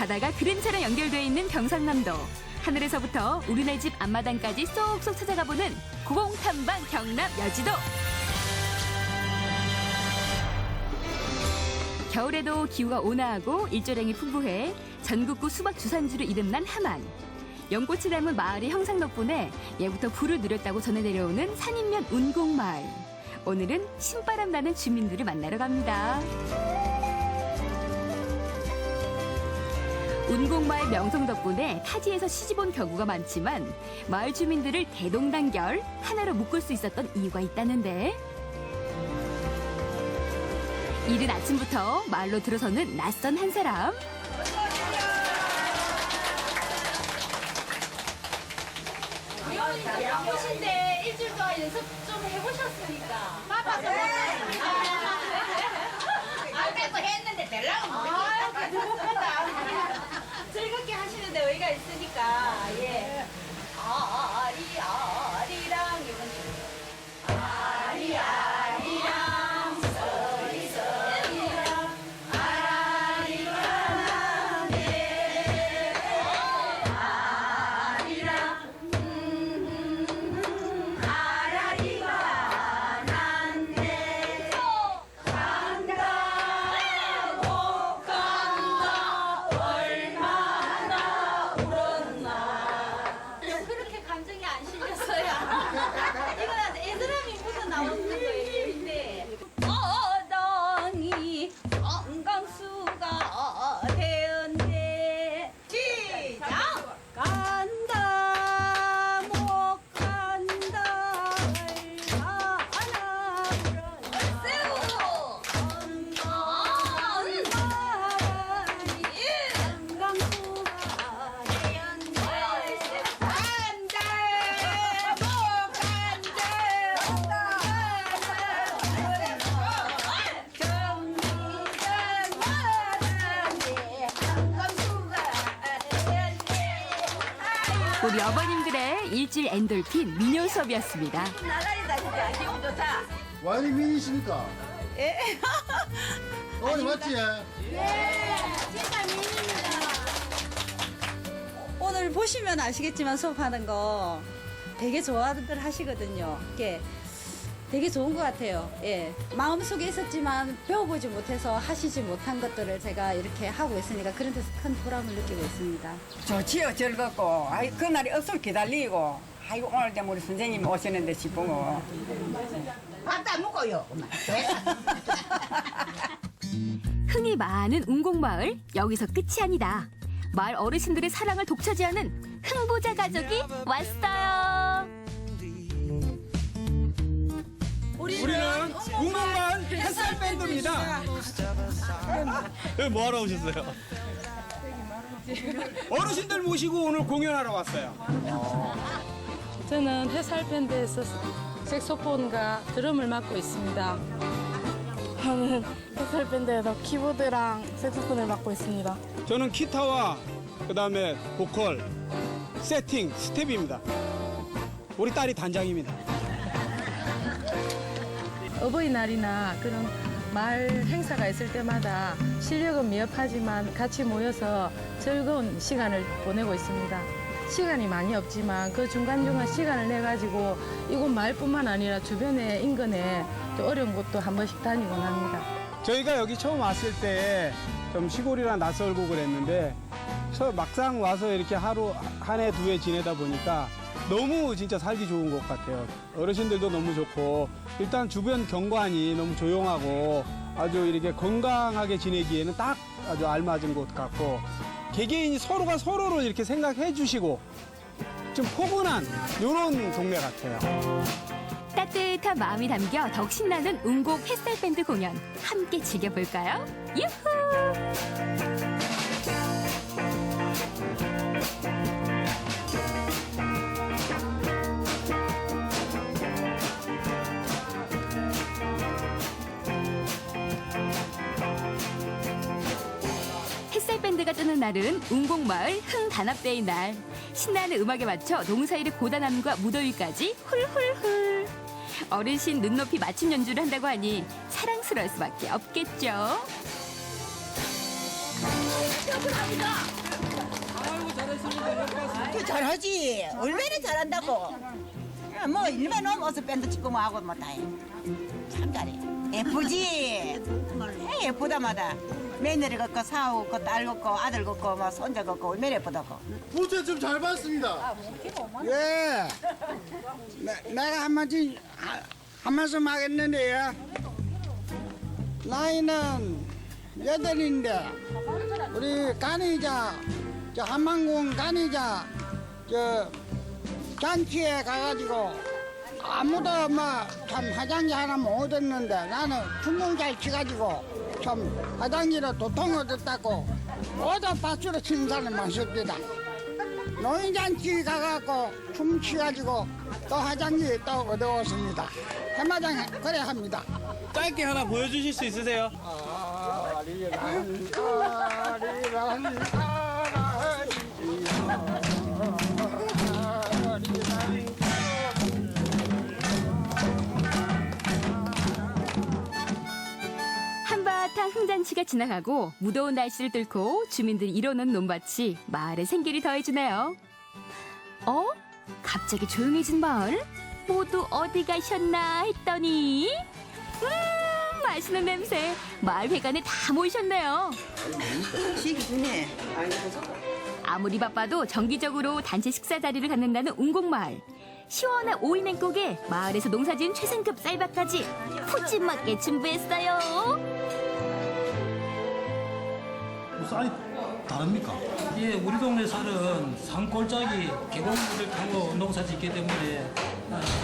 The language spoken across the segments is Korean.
바다가 그림처럼 연결되어 있는 경상남도. 하늘에서부터 우리네 집 앞마당까지 쏙쏙 찾아가보는 고공탐방 경남 여지도. 겨울에도 기후가 온화하고 일조량이 풍부해 전국구 수박 주산지로 이름난 함안. 연꽃이 닮은 마을의 형상 덕분에 예부터 불을 누렸다고 전해 내려오는 산인면 운곡마을. 오늘은 신바람 나는 주민들을 만나러 갑니다. 운곡마을 명성 덕분에 타지에서 시집온 경우가 많지만 마을 주민들을 대동단결 하나로 묶을 수 있었던 이유가 있다는데, 이른 아침부터 마을로 들어서는 낯선 한 사람. 연꽃인데 일주일 동안 연습 좀 해보셨습니까? 바빠서 아까도 했는데 되려고 모르겠다. 즐겁게 하시는데 의의가 있으니까. 예. 아리아리랑 이건 아리아리랑 서리서리랑 아리랑 네 아리랑 아라리가 난데 간다 못 간다 얼마나 울었나. 그렇게 감정이 안 실렸어요. 이거는 애드람이 묻어 나오는 거예요. 어당이 건강수가 되었네. 시작! 간다 못 간다 얼마나 울었나. 건강수가 되었네. 간다 못 간다 우리 어머님들의 일주일 엔돌핀 미녀 수업이었습니다. 나날이다 진짜 기분 좋다. 와인이 미인이십니까? 예. 어머니 맞지? 진짜 미인입니다. 오늘 보시면 아시겠지만 수업하는 거 되게 좋아들 하시거든요. 이게 되게 좋은 것 같아요. 예. 마음속에 있었지만 배워보지 못해서 하시지 못한 것들을 제가 이렇게 하고 있으니까 그런 데서 큰 보람을 느끼고 있습니다. 좋지요, 즐겁고. 아이, 그날이 없을 기다리고. 아이고, 오늘 되면 우리 선생님이 오시는데 싶고. 밥도 안 먹어요. 흥이 많은 운곡마을, 여기서 끝이 아니다. 마을 어르신들의 사랑을 독차지하는 흥보자 가족이 왔어요. 우리는 운곡마을 햇살 밴드입니다. 여기 뭐 하러 오셨어요? 어르신들 모시고 오늘 공연하러 왔어요. 저는 햇살 밴드에서 색소폰과 드럼을 맡고 있습니다. 저는 햇살 밴드에서 키보드랑 색소폰을 맡고 있습니다. 저는 기타와 그다음에 보컬, 세팅, 스텝입니다. 우리 딸이 단장입니다. 어버이날이나 그런 마을 행사가 있을 때마다 실력은 미흡하지만 같이 모여서 즐거운 시간을 보내고 있습니다. 시간이 많이 없지만 그 중간중간 시간을 내가지고 이곳 마을뿐만 아니라 주변의 인근에 또 어려운 곳도 한 번씩 다니곤 합니다. 저희가 여기 처음 왔을 때 좀 시골이라 낯설고 그랬는데 막상 와서 이렇게 하루 한 해 두 해 지내다 보니까 너무 진짜 살기 좋은 것 같아요. 어르신들도 너무 좋고 일단 주변 경관이 너무 조용하고 아주 이렇게 건강하게 지내기에는 딱 아주 알맞은 곳 같고 개개인이 서로가 서로를 이렇게 생각해 주시고 좀 포근한 이런 동네 같아요. 따뜻한 마음이 담겨 더욱 신나는 운곡 햇살 밴드 공연 함께 즐겨볼까요? 유후! 햇살 밴드가 뜨는 날은 운곡마을 흥단합대의 날. 신나는 음악에 맞춰 농사일의 고단함과 무더위까지 훌훌훌. 어르신 눈높이 맞춤 연주를 한다고 하니 사랑스러울 수밖에 없겠죠. 잘하지. 얼마나 잘한다고. 뭐 일만 오면 어서 밴드 찍고 뭐 하고 뭐 다 해. 참 잘해. 예쁘지? 예쁘다마다. 며느리 걷고 사오 걷고 딸 걷고 아들 걷고 뭐 손자 걷고 얼마나 예쁘다고. 모자 좀 잘 봤습니다. 예. 내가 한 말씀 하겠는데요. 나이는 8인데 우리 간이자 저 한만공 간이자 저 잔치에 가가지고 아무도 뭐 참 화장지 하나 못 얻었는데 나는 춤을 잘 치가지고 참 화장지로 도통 얻었다고 모두 박수로 치는 사람이 많습니다. 노인잔치 가갖고 춤 취가지고 또 화장지 또 얻어왔습니다. 해마장 그래 합니다. 짧게 하나 보여주실 수 있으세요? 한바탕 흥잔치가 지나가고 무더운 날씨를 뚫고 주민들이 이뤄놓은 논밭이 마을에 생기를 더해주네요. 갑자기 조용해진 마을? 모두 어디 가셨나 했더니 맛있는 냄새. 마을 회관에 다 모이셨네요. 아무리 바빠도 정기적으로 단체 식사 자리를 갖는다는 운곡마을. 시원한 오이 냉국에 마을에서 농사지은 최상급 쌀밥까지 푸짐하게 준비했어요. 쌀이 다릅니까? 예, 우리 동네 쌀은 산골짜기 계곡물을 타고 농사 짓기 때문에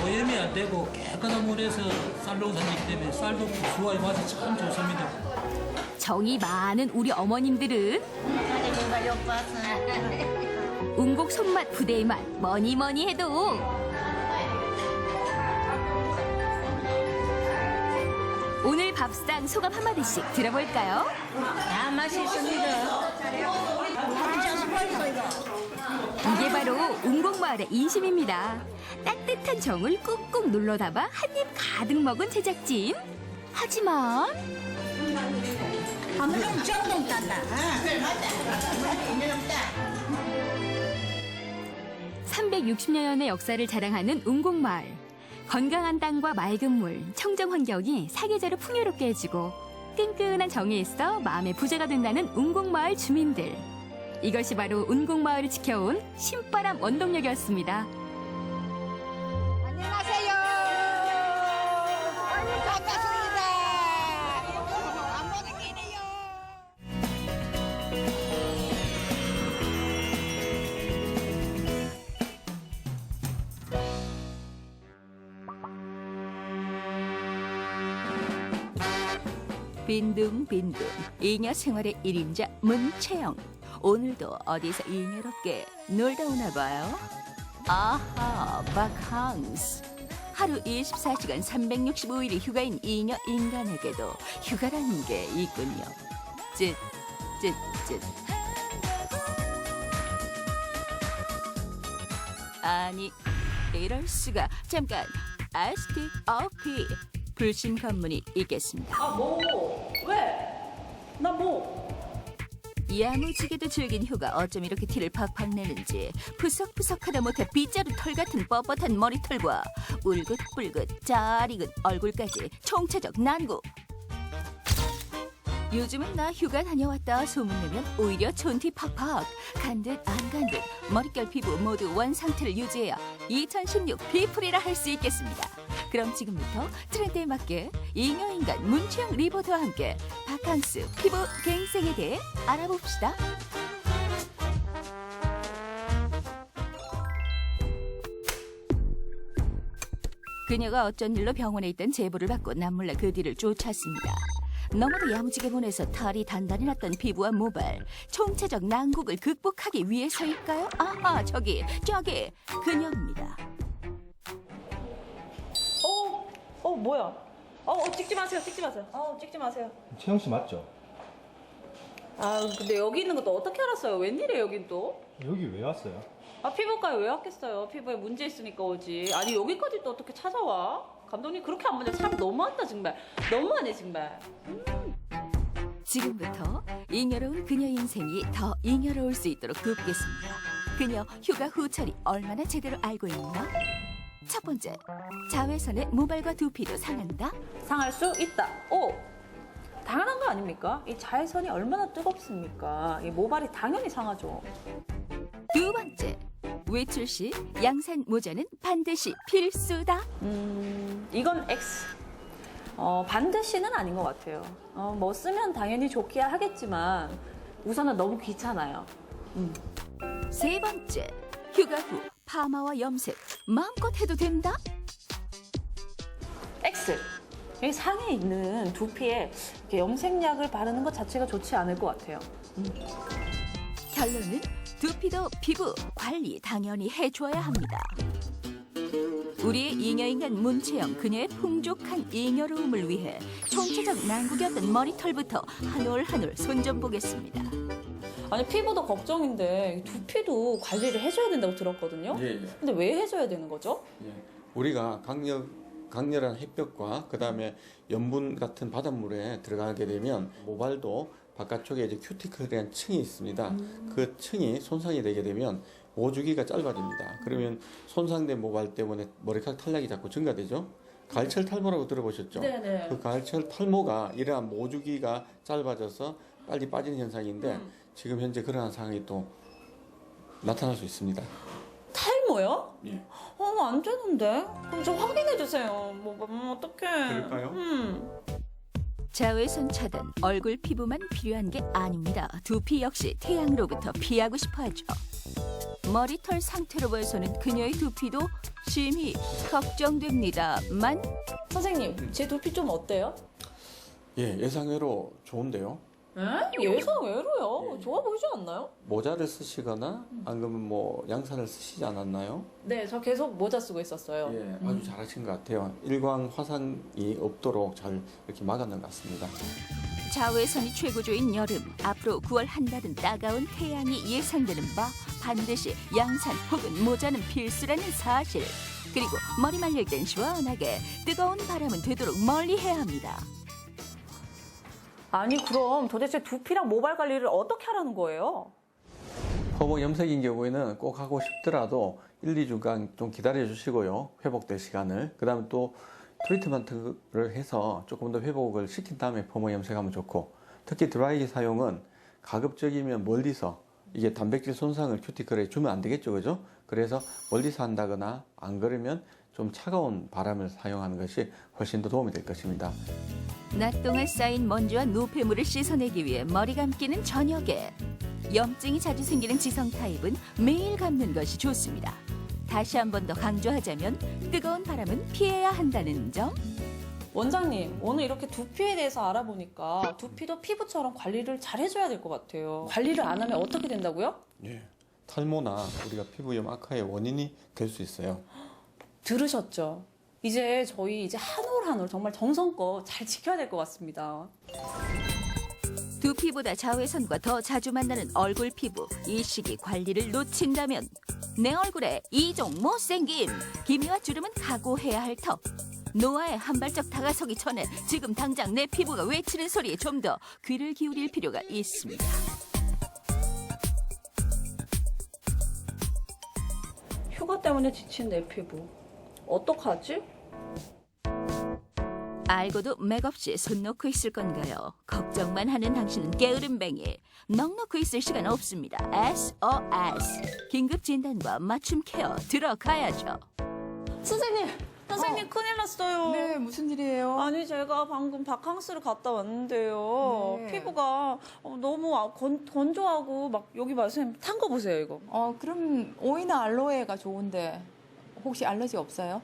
오염이 안 되고 깨끗한 물에서 쌀 농사 짓기 때문에 쌀도 구수하고 맛이 참 좋습니다. 정이 많은 우리 어머님들은 운곡 손맛 부대의 맛 뭐니 해도 오늘 밥상 소감 한마디씩 들어볼까요? 이게 바로 운곡마을의 인심입니다. 따뜻한 정을 꾹꾹 눌러 담아 한 입 가득 먹은 제작진. 하지만 360년의 역사를 자랑하는 운곡마을. 건강한 땅과 맑은 물, 청정 환경이 사계절을 풍요롭게 해주고 끈끈한 정이 있어 마음의 부자가 된다는 운곡마을 주민들. 이것이 바로 운곡마을을 지켜온 신바람 원동력이었습니다. 안녕하세요. 반갑습니다. 안 보는 길이요. 빈둥빈둥 잉여 생활의 1인자 문채영. 오늘도 어디서 잉여롭게 놀다 오나 봐요. 아하, 바캉스. 하루 24시간 365일이 휴가인 잉여 인간에게도 휴가라는 게 있군요. 쯧쯧쯧. 아니, 이럴 수가. 잠깐, 아스틱 어피. 불신 검문이 있겠습니다. 야무지게도 즐긴 휴가 어쩜 이렇게 티를 팍팍 내는지. 푸석푸석하다 못해 빗자루 털 같은 뻣뻣한 머리털과 울긋불긋 잘 익은 얼굴까지 총체적 난구. 요즘은 나 휴가 다녀왔다 소문내면 오히려 촌티 팍팍. 간 듯 안 간 듯 머릿결 피부 모두 원상태를 유지해야 2016 비풀이라 할 수 있겠습니다. 그럼 지금부터 트렌드에 맞게 잉여인간 문채영 리포터와 함께 바캉스 피부 갱생에 대해 알아봅시다. 그녀가 어쩐 일로 병원에 있던 제보를 받고 남몰래 그 뒤를 쫓았습니다. 너무도 야무지게 보내서 털이 단단히 났던 피부와 모발, 총체적 난국을 극복하기 위해서일까요? 아하, 저기 그녀입니다. 뭐야? 찍지 마세요. 찍지 마세요. 채영 씨 맞죠? 아, 근데 여기 있는 것도 어떻게 알았어요? 웬일이에요, 여긴 또? 여기 왜 왔어요? 아, 피부과에 왜 왔겠어요? 피부에 문제 있으니까 오지. 아니, 여기까지 또 어떻게 찾아와? 감독님, 그렇게 안 보냐? 사람 너무한다, 정말. 너무하네, 정말. 지금부터 잉여로운 그녀 인생이 더 잉여로울 수 있도록 돕겠습니다. 그녀 휴가 후철이 얼마나 제대로 알고 있나? 첫 번째, 자외선에 모발과 두피도 상한다. 상할 수 있다. 오! 당연한 거 아닙니까? 이 자외선이 얼마나 뜨겁습니까? 이 모발이 당연히 상하죠. 두 번째, 외출 시 양산 모자는 반드시 필수다. 이건 X. 반드시는 아닌 것 같아요. 뭐 쓰면 당연히 좋기야 하겠지만 우선은 너무 귀찮아요. 세 번째, 휴가 후 파마와 염색 마음껏 해도 된다? X. 이 상에 있는 두피에 이렇게 염색약을 바르는 것 자체가 좋지 않을 것 같아요. 결론은 두피도 피부 관리 당연히 해줘야 합니다. 우리의 잉여인간 문채영 그녀의 풍족한 잉여로움을 위해 총체적 난국이었던 머리털부터 한 올 한 올 손 좀 보겠습니다. 아니 피부도 걱정인데 두피도 관리를 해줘야 된다고 들었거든요. 예. 근데 왜 해줘야 되는 거죠? 예. 우리가 강렬한 햇볕과 그다음에 염분 같은 바닷물에 들어가게 되면 모발도 바깥쪽에 이제 큐티클이라는 층이 있습니다. 그 층이 손상이 되게 되면 모주기가 짧아집니다. 그러면 손상된 모발 때문에 머리카락 탈락이 자꾸 증가되죠. 가을철 탈모라고 들어보셨죠? 네네. 그 가을철 탈모가 이러한 모주기가 짧아져서 빨리 빠지는 현상인데 지금 현재 그러한 상황이 또 나타날 수 있습니다. 탈모요? 예. 안 되는데. 그럼 좀 확인해 주세요. 어떡해. 그럴까요? 자외선 차단, 얼굴 피부만 필요한 게 아닙니다. 두피 역시 태양으로부터 피하고 싶어 하죠. 머리털 상태로 봐서는 그녀의 두피도 심히 걱정됩니다만 선생님, 제 두피 좀 어때요? 예, 예상외로 좋은데요. 예상외로요? 좋아 보이지 않나요? 모자를 쓰시거나 아니면 뭐 양산을 쓰시지 않았나요? 네, 저 계속 모자 쓰고 있었어요. 예, 아주 잘하신 것 같아요. 일광 화상이 없도록 잘 이렇게 막아놓은 것 같습니다. 자외선이 최고조인 여름, 앞으로 9월 한 달은 따가운 태양이 예상되는 바 반드시 양산 혹은 모자는 필수라는 사실. 그리고 머리 말릴 땐 시원하게 뜨거운 바람은 되도록 멀리 해야 합니다. 아니 그럼 도대체 두피랑 모발 관리를 어떻게 하라는 거예요? 퍼머 염색인 경우에는 꼭 하고 싶더라도 1, 2주간 좀 기다려 주시고요. 회복될 시간을. 그 다음에 또 트리트먼트를 해서 조금 더 회복을 시킨 다음에 퍼머 염색하면 좋고, 특히 드라이기 사용은 가급적이면 멀리서, 이게 단백질 손상을 큐티클에 주면 안 되겠죠, 그죠? 그래서 멀리서 한다거나 안 그러면 좀 차가운 바람을 사용하는 것이 훨씬 더 도움이 될 것입니다. 낮 동안 쌓인 먼지와 노폐물을 씻어내기 위해 머리 감기는 저녁에, 염증이 자주 생기는 지성 타입은 매일 감는 것이 좋습니다. 다시 한 번 더 강조하자면 뜨거운 바람은 피해야 한다는 점. 원장님, 오늘 이렇게 두피에 대해서 알아보니까 두피도 피부처럼 관리를 잘 해줘야 될 것 같아요. 관리를 안 하면 어떻게 된다고요? 예. 탈모나 우리가 피부염 악화의 원인이 될 수 있어요. 들으셨죠? 이제 저희 한 올 한 올 정말 정성껏 잘 지켜야 될 것 같습니다. 두피보다 자외선과 더 자주 만나는 얼굴 피부, 이 시기 관리를 놓친다면 내 얼굴에 이종 못생김, 기미와 주름은 각오해야 할 터. 노화에 한 발짝 다가서기 전에 지금 당장 내 피부가 외치는 소리에 좀 더 귀를 기울일 필요가 있습니다. 휴가 때문에 지친 내 피부 어떡하지? 알고도 맥없이 손 놓고 있을 건가요? 걱정만 하는 당신은 게으름뱅이. 넋 놓고 있을 시간 없습니다. SOS. 긴급 진단과 맞춤 케어 들어가야죠. 선생님 큰일 났어요. 네, 무슨 일이에요? 아니 제가 방금 바캉스를 갔다 왔는데요. 네. 피부가 너무 건조하고 막 여기 봐 선생님 탄 거 보세요 이거. 그럼 오이나 알로에가 좋은데 혹시 알러지 없어요?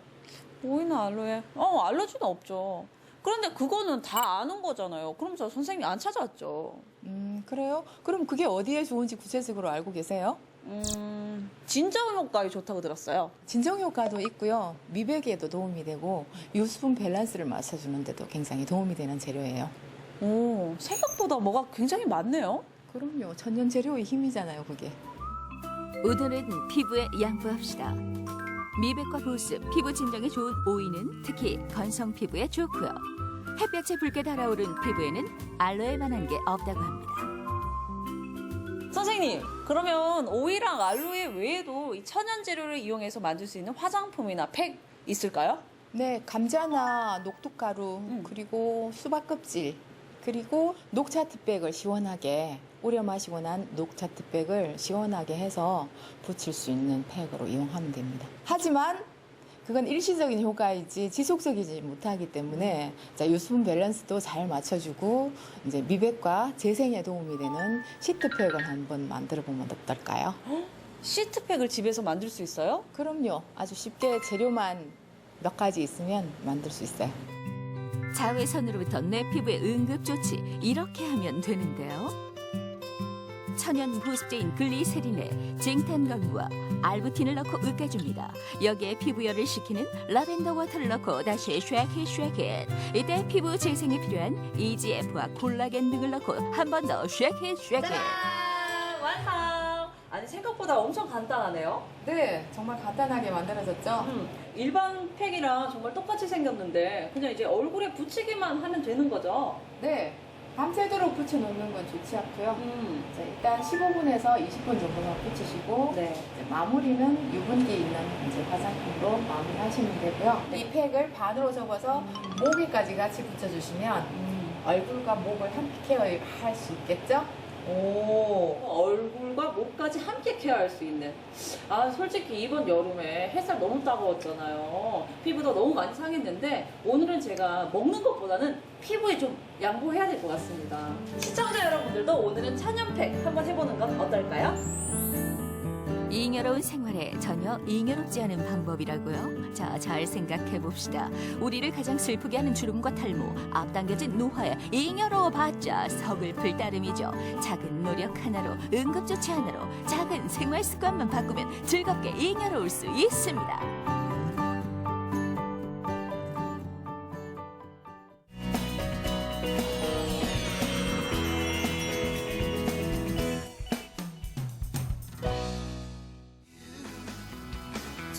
오이나 알로에? 알러지는 없죠. 그런데 그거는 다 아는 거잖아요. 그럼 저 선생님이 안 찾아왔죠. 그래요? 그럼 그게 어디에 좋은지 구체적으로 알고 계세요? 진정 효과에 좋다고 들었어요. 진정 효과도 있고요. 미백에도 도움이 되고 유수분 밸런스를 맞춰주는 데도 굉장히 도움이 되는 재료예요. 오, 생각보다 뭐가 굉장히 많네요. 그럼요. 천연 재료의 힘이잖아요, 그게. 오늘은 피부에 양보합시다. 미백과 보습, 피부 진정에 좋은 오이는 특히 건성 피부에 좋고요. 햇볕에 붉게 달아오른 피부에는 알로에 만한 게 없다고 합니다. 선생님, 그러면 오이랑 알로에 외에도 이 천연 재료를 이용해서 만들 수 있는 화장품이나 팩 있을까요? 네, 감자나 녹두가루, 그리고 수박 껍질, 그리고 녹차 티백을 시원하게 우려 마시고 난 녹차 티백을 시원하게 해서 붙일 수 있는 팩으로 이용하면 됩니다. 하지만 그건 일시적인 효과이지 지속적이지 못하기 때문에 자, 유수분 밸런스도 잘 맞춰주고 이제 미백과 재생에 도움이 되는 시트팩을 한번 만들어 보면 어떨까요? 시트팩을 집에서 만들 수 있어요? 그럼요. 아주 쉽게 재료만 몇 가지 있으면 만들 수 있어요. 자외선으로부터 내 피부에 응급 조치 이렇게 하면 되는데요. 천연 보습제인 글리세린에 쟁탄건과 알부틴을 넣고 으깨줍니다. 여기에 피부열을 식히는 라벤더 워터를 넣고 다시 쉐킷. 이때 피부 재생에 필요한 EGF와 콜라겐 등을 넣고 한 번 더 쉐킷. 짜잔! 완성! 아니, 생각보다 엄청 간단하네요. 네, 정말 간단하게 만들어졌죠? 일반 팩이랑 정말 똑같이 생겼는데 그냥 이제 얼굴에 붙이기만 하면 되는 거죠? 네. 밤새도록 붙여놓는 건 좋지 않고요. 자, 일단 15분에서 20분 정도만 붙이시고 네. 이제 마무리는 유분기 있는 이제 화장품으로 마무리하시면 되고요. 이 팩을 반으로 접어서 목에까지 같이 붙여주시면 얼굴과 목을 함께 케어할 수 있겠죠? 오, 얼굴과 목까지 함께 케어할 수 있는. 아, 솔직히 이번 여름에 햇살 너무 따가웠잖아요. 피부도 너무 많이 상했는데 오늘은 제가 먹는 것보다는 피부에 좀 양보해야 될 것 같습니다. 시청자 여러분들도 오늘은 천연팩 한번 해보는 건 어떨까요? 잉여로운 생활에 전혀 잉여롭지 않은 방법이라고요? 자, 잘 생각해 봅시다. 우리를 가장 슬프게 하는 주름과 탈모, 앞당겨진 노화에 잉여로워봤자 서글플 따름이죠. 작은 노력 하나로, 응급조치 하나로, 작은 생활 습관만 바꾸면 즐겁게 잉여로울 수 있습니다.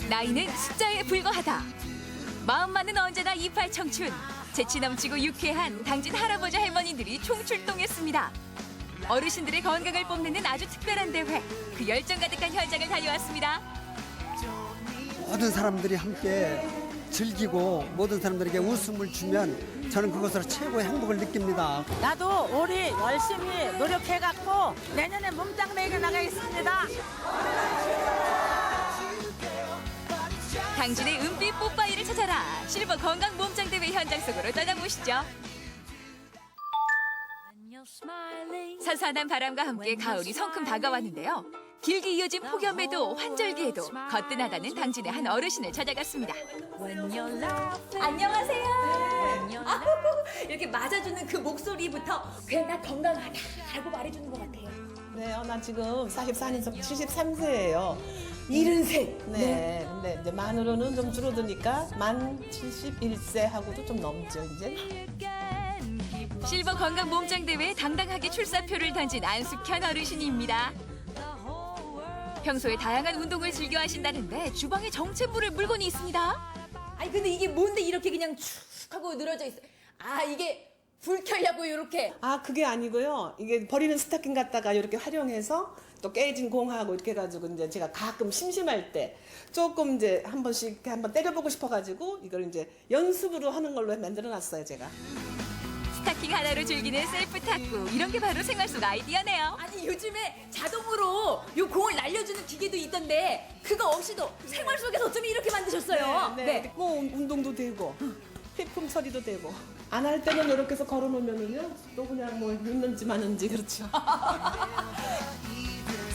나이는 숫자에 불과하다. 마음만은 언제나 이팔 청춘. 재치 넘치고 유쾌한 당진 할아버지 할머니들이 총출동했습니다. 어르신들의 건강을 뽐내는 아주 특별한 대회. 그 열정 가득한 현장을 다녀왔습니다. 모든 사람들이 함께 즐기고 모든 사람들에게 웃음을 주면 저는 그것으로 최고의 행복을 느낍니다. 나도 올해 열심히 노력해갖고 내년에 몸짱 매겨 나가겠습니다. 당진의 은빛 뽀빠이를 찾아라. 실버 건강 몸짱 대회 현장 속으로 떠나보시죠. 선선한 바람과 함께 가을이 성큼 다가왔는데요. 길게 이어진 폭염에도 환절기에도 거뜬하다는 당진의 한 어르신을 찾아갔습니다. 안녕하세요. 아우, 이렇게 맞아주는 그 목소리부터 그냥 나 건강하다라고 말해주는 것 같아요. 네, 나 지금 44년생 73세예요. 73? 네. 근데 이제 만으로는 좀 줄어드니까 만 71세하고도 좀 넘죠, 이제. 실버 건강 몸짱 대회에 당당하게 출사표를 던진 안숙현 어르신입니다. 평소에 다양한 운동을 즐겨 하신다는데 주방에 정체불을 물건이 있습니다. 아니 근데 이게 뭔데 이렇게 그냥 축 하고 늘어져 있어? 아, 이게 불 켜려고 이렇게. 아, 그게 아니고요. 이게 버리는 스타킹 갖다가 이렇게 활용해서 또 깨진 공하고 이렇게 해가지고 이제 제가 가끔 심심할 때 조금 이제 한 번씩 한번 때려보고 싶어가지고 이걸 이제 연습으로 하는 걸로 만들어 놨어요, 제가. 스타킹 하나로 즐기는 셀프 탁구. 이런 게 바로 생활 속 아이디어네요. 아니 요즘에 자동으로 요 공을 날려주는 기계도 있던데 그거 없이도 생활 속에서 어쩜 이렇게 만드셨어요? 네. 뭐 운동도 되고 피품 처리도 되고 안 할 때는 이렇게 해서 걸어놓으면은요 또 그냥 뭐 있는지 마는지 그렇죠.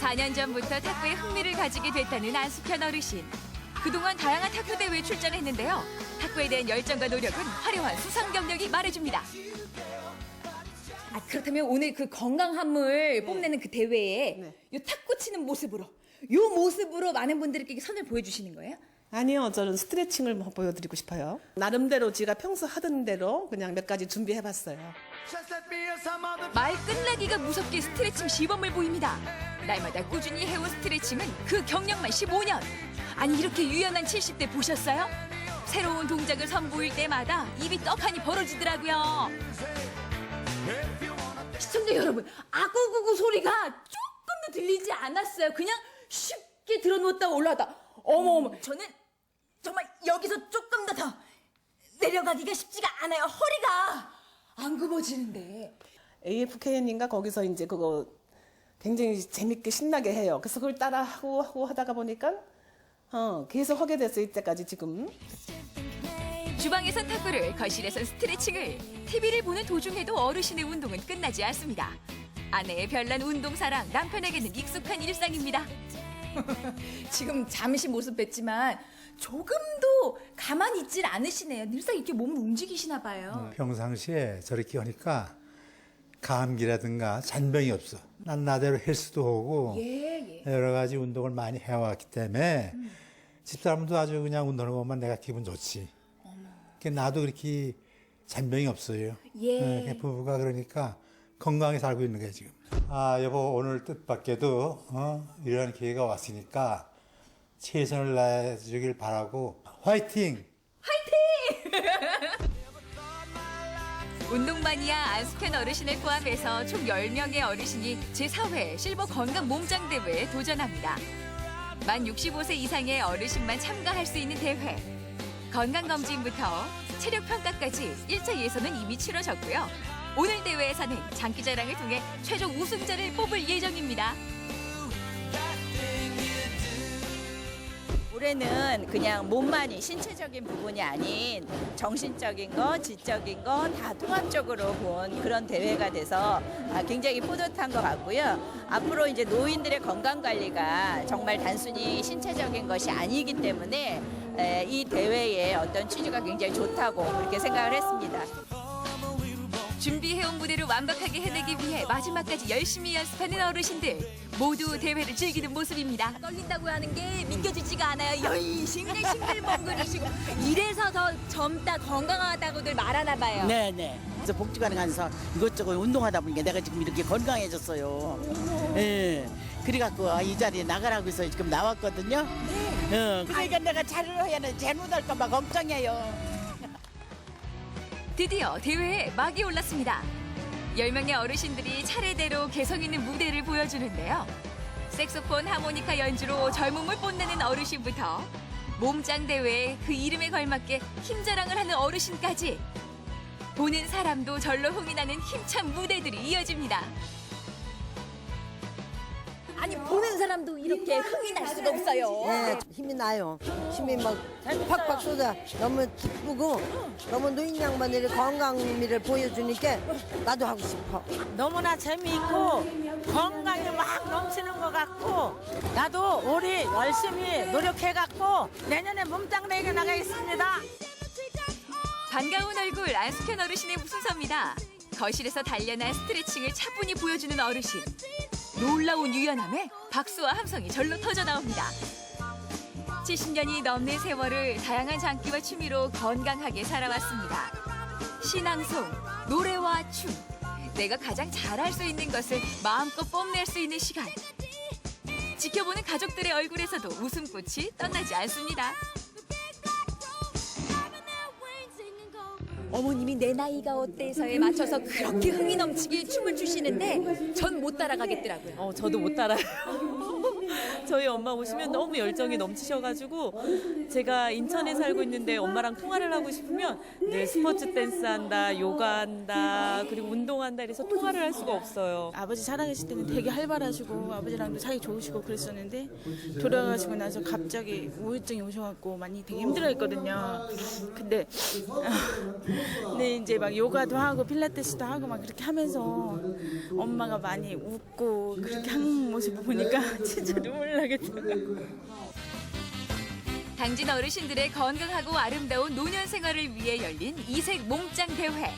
4년 전부터 탁구에 흥미를 가지게 됐다는 안숙현 어르신. 그동안 다양한 탁구 대회에 출전했는데요. 탁구에 대한 열정과 노력은 화려한 수상 경력이 말해줍니다. 아, 그렇다면 오늘 그 건강함을 뽐내는 그 대회에 요 탁구 치는 모습으로 요 모습으로 많은 분들께 선을 보여주시는 거예요? 아니요, 저는 스트레칭을 보여드리고 싶어요. 나름대로 제가 평소 하던 대로 그냥 몇 가지 준비해봤어요. 말 끝나기가 무섭게 스트레칭 시범을 보입니다. 날마다 꾸준히 해온 스트레칭은 그 경력만 15년. 아니 이렇게 유연한 70대 보셨어요? 새로운 동작을 선보일 때마다 입이 떡하니 벌어지더라고요. 시청자 여러분, 아구구구 소리가 조금도 들리지 않았어요. 그냥 쉽게 들어놓았다 올라왔다. 어머, 저는 정말 여기서 조금 더 내려가기가 쉽지가 않아요. 허리가 안 굽어지는데. AFK인가 거기서 이제 그거 굉장히 재밌게 신나게 해요. 그래서 그걸 따라 하고 하다가 보니까 계속 하게 됐어요. 이때까지 지금. 주방에선 탁구를, 거실에선 스트레칭을, TV를 보는 도중에도 어르신의 운동은 끝나지 않습니다. 아내의 별난 운동사랑, 남편에게는 익숙한 일상입니다. 지금 잠시 모습 뵀지만 조금도 가만히 있질 않으시네요. 늘상 이렇게 몸을 움직이시나 봐요. 평상시에 저렇게 하니까 감기라든가 잔병이 없어. 난 나대로 헬스도 하고 여러 가지 운동을 많이 해왔기 때문에 집사람도 아주 그냥 운동하는 것만 내가 기분 좋지. 나도 그렇게 잔병이 없어요. 부부가 그러니까 건강하게 살고 있는 거예요, 지금. 아, 여보, 오늘 뜻밖에도 이런 기회가 왔으니까 최선을 다해주길 바라고 화이팅! 운동 마니아 안숙현 어르신을 포함해서 총 10명의 어르신이 제4회 실버 건강 몸짱 대회에 도전합니다. 만 65세 이상의 어르신만 참가할 수 있는 대회. 건강검진부터 체력평가까지 1차 예선은 이미 치러졌고요. 오늘 대회에서는 장기자랑을 통해 최종 우승자를 뽑을 예정입니다. 올해는 그냥 몸만이 신체적인 부분이 아닌 정신적인 거, 지적인 거 다 통합적으로 본 그런 대회가 돼서 굉장히 뿌듯한 것 같고요. 앞으로 이제 노인들의 건강 관리가 정말 단순히 신체적인 것이 아니기 때문에 이 대회의 어떤 취지가 굉장히 좋다고 그렇게 생각을 했습니다. 준비해온 무대를 완벽하게 해내기 위해 마지막까지 열심히 연습하는 어르신들. 모두 대회를 즐기는 모습입니다. 떨린다고 하는 게 믿겨지지가 않아요. 열심히 그냥 싱글벙글이시고 이래서 더 젊다 건강하다고들 말하나 봐요. 네네. 그래서 복지관에 가서 이것저것 운동하다 보니까 내가 지금 이렇게 건강해졌어요. 예. 그래갖고 이 자리에 나가라고 해서 지금 나왔거든요. 그러니까 내가 자료를 해야 하는데 잘못할까봐 걱정해요. 드디어 대회에 막이 올랐습니다. 10명의 어르신들이 차례대로 개성 있는 무대를 보여주는데요. 색소폰, 하모니카 연주로 젊음을 뽐내는 어르신부터 몸짱 대회에 그 이름에 걸맞게 힘자랑을 하는 어르신까지 보는 사람도 절로 흥이 나는 힘찬 무대들이 이어집니다. 아니 보는 사람도 이렇게 흥이 날 수가 없어요. 네, 힘이 나요. 힘이 막 팍팍 쏟아. 너무 기쁘고 너무 노인 양반들이 건강미를 보여주니까 나도 하고 싶어. 너무나 재미있고 건강이 막 넘치는 것 같고 나도 올해 열심히 노력해갖고 내년에 몸짱 대회 나가겠습니다. 반가운 얼굴 안숙현 어르신의 무슨서입니다. 거실에서 단련한 스트레칭을 차분히 보여주는 어르신. 놀라운 유연함에 박수와 함성이 절로 터져나옵니다. 70년이 넘는 세월을 다양한 장기와 취미로 건강하게 살아왔습니다. 신앙송, 노래와 춤, 내가 가장 잘할 수 있는 것을 마음껏 뽐낼 수 있는 시간. 지켜보는 가족들의 얼굴에서도 웃음꽃이 떠나지 않습니다. 어머님이 내 나이가 어때서에 맞춰서 그렇게 흥이 넘치게 춤을 추시는데 전 못 따라가겠더라고요. 저도 못 따라요. 저희 엄마 보시면 너무 열정이 넘치셔가지고 제가 인천에 살고 있는데 엄마랑 통화를 하고 싶으면 늘 스포츠 댄스 한다, 요가 한다, 그리고 운동한다 이래서 통화를 할 수가 없어요. 아버지 살아계실 때는 되게 활발하시고 아버지랑도 사이 좋으시고 그랬었는데 돌아가시고 나서 갑자기 우울증이 오셔갖고 많이 되게 힘들어했거든요. 근데 이제 막 요가도 하고 필라테스도 하고 막 그렇게 하면서 엄마가 많이 웃고 그렇게 하는 모습을 보니까 진짜 눈물 나겠더라고요. 당진 어르신들의 건강하고 아름다운 노년 생활을 위해 열린 이색 몸짱 대회.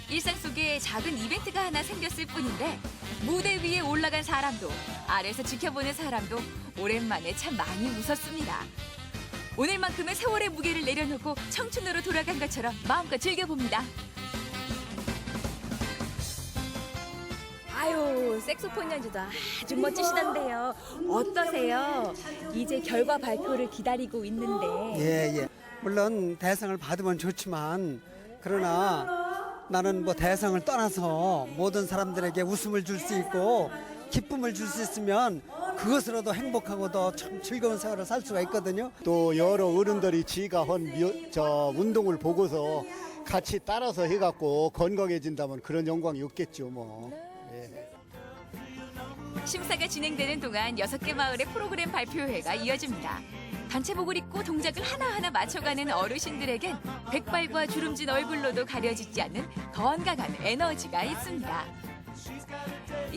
일상 속에 작은 이벤트가 하나 생겼을 뿐인데 무대 위에 올라간 사람도 아래에서 지켜보는 사람도 오랜만에 참 많이 웃었습니다. 오늘만큼은 세월의 무게를 내려놓고 청춘으로 돌아간 것처럼 마음껏 즐겨봅니다. 아유, 색소폰 연주도 아주 멋지시던데요. 어떠세요? 이제 결과 발표를 기다리고 있는데. 예. 물론 대상을 받으면 좋지만 그러나 나는 뭐 대상을 떠나서 모든 사람들에게 웃음을 줄 수 있고 기쁨을 줄 수 있으면 그것으로도 행복하고 더 참 즐거운 생활을 살 수가 있거든요. 또 여러 어른들이 지가 한 운동을 보고서 같이 따라서 해갖고 건강해진다면 그런 영광이 없겠죠 뭐. 예. 심사가 진행되는 동안 6개 마을의 프로그램 발표회가 이어집니다. 단체복을 입고 동작을 하나하나 맞춰가는 어르신들에겐 백발과 주름진 얼굴로도 가려지지 않는 건강한 에너지가 있습니다.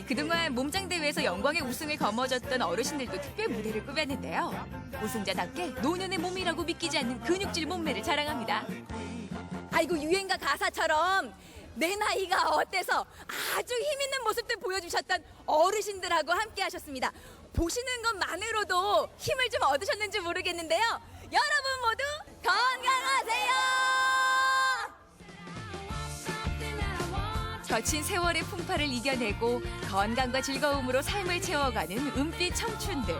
그동안 몸짱대회에서 영광의 우승을 거머쥐었던 어르신들도 특별 무대를 꾸몄는데요. 우승자답게 노년의 몸이라고 믿기지 않는 근육질 몸매를 자랑합니다. 아이고 유행가 가사처럼 내 나이가 어때서 아주 힘있는 모습들 보여주셨던 어르신들하고 함께 하셨습니다. 보시는 것만으로도 힘을 좀 얻으셨는지 모르겠는데요. 여러분 모두 건강하세요. 거친 세월의 풍파를 이겨내고 건강과 즐거움으로 삶을 채워가는 은빛 청춘들.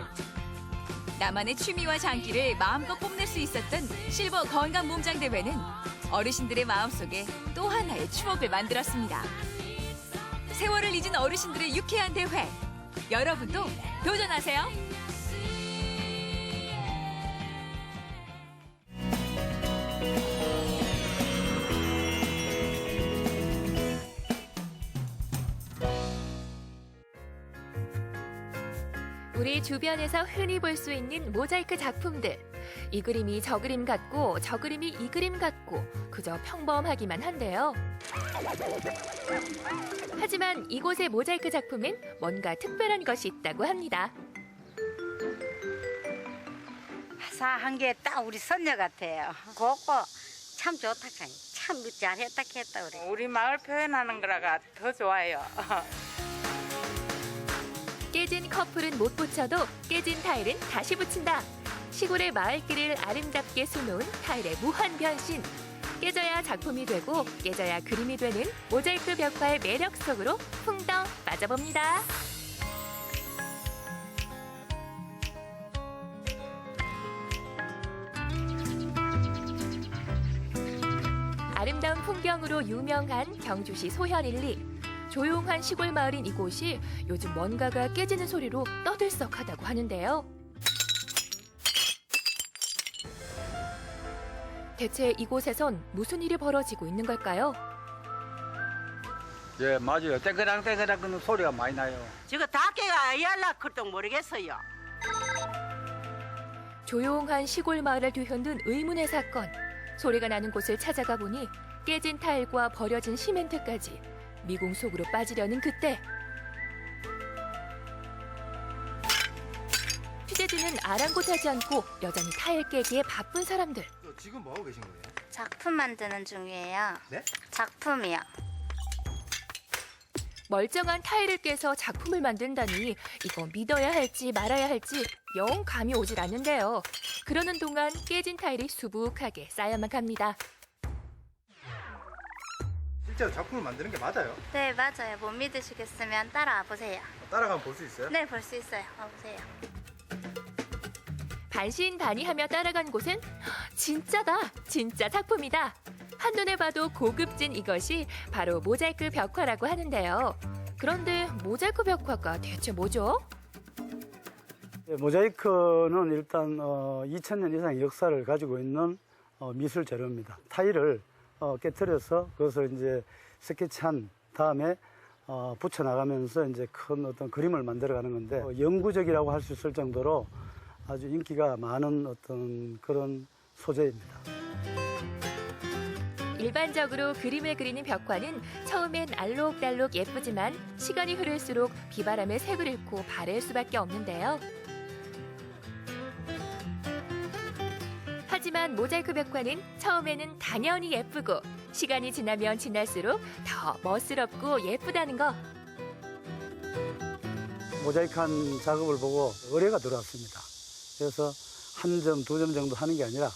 나만의 취미와 장기를 마음껏 뽐낼 수 있었던 실버 건강 몸짱 대회는 어르신들의 마음속에 또 하나의 추억을 만들었습니다. 세월을 잊은 어르신들의 유쾌한 대회. 여러분도 도전하세요. 우리 주변에서 흔히 볼 수 있는 모자이크 작품들. 이 그림이 저 그림 같고 저 그림이 이 그림 같고 그저 평범하기만 한데요. 하지만 이곳의 모자이크 작품엔 뭔가 특별한 것이 있다고 합니다. 화사한 게 딱 우리 선녀 같아요. 곱고 참 좋다. 참 잘했다 했다 그래. 우리 마을 표현하는 거라가 더 좋아요. 깨진 커플은 못 붙여도 깨진 타일은 다시 붙인다. 시골의 마을길을 아름답게 수놓은 타일의 무한 변신. 깨져야 작품이 되고 깨져야 그림이 되는 모자이크 벽화의 매력 속으로 풍덩 빠져봅니다. 아름다운 풍경으로 유명한 경주시 소현1리. 조용한 시골 마을인 이곳이 요즘 뭔가가 깨지는 소리로 떠들썩하다고 하는데요. 대체 이곳에선 무슨 일이 벌어지고 있는 걸까요? 예, 맞아요. 땡그랑 그는 소리가 많이 나요. 지금 닭개가 이할라 그것도 모르겠어요. 조용한 시골 마을을 뒤흔든 의문의 사건. 소리가 나는 곳을 찾아가 보니 깨진 타일과 버려진 시멘트까지 미궁 속으로 빠지려는 그때 취재진은 아랑곳하지 않고 여전히 타일 깨기에 바쁜 사람들. 지금 뭐 하고 계신 거예요? 작품 만드는 중이에요. 네? 작품이요. 멀쩡한 타일을 깨서 작품을 만든다니 이거 믿어야 할지 말아야 할지 영 감이 오질 않는데요. 그러는 동안 깨진 타일이 수북하게 쌓여만 갑니다. 실제로 작품을 만드는 게 맞아요? 네, 맞아요. 못 믿으시겠으면 따라와 보세요. 따라가면 볼 수 있어요? 네, 볼 수 있어요. 와보세요. 반신반의하며 따라간 곳은 진짜다, 진짜 작품이다. 한눈에 봐도 고급진 이것이 바로 모자이크 벽화라고 하는데요. 그런데 모자이크 벽화가 대체 뭐죠? 모자이크는 일단 2000년 이상의 역사를 가지고 있는 미술 재료입니다. 타일을 깨트려서 그것을 이제 스케치한 다음에 붙여 나가면서 이제 큰 어떤 그림을 만들어가는 건데 영구적이라고 할 수 있을 정도로 아주 인기가 많은 어떤 그런 소재입니다. 일반적으로 그림을 그리는 벽화는 처음엔 알록달록 예쁘지만 시간이 흐를수록 비바람에 색을 잃고 바래일 수밖에 없는데요. 하지만 모자이크 벽화는 처음에는 당연히 예쁘고 시간이 지나면 지날수록 더 멋스럽고 예쁘다는 거. 모자이크한 작업을 보고 의뢰가 들어왔습니다. 그래서 한 점, 두 점 정도 하는 게 아니라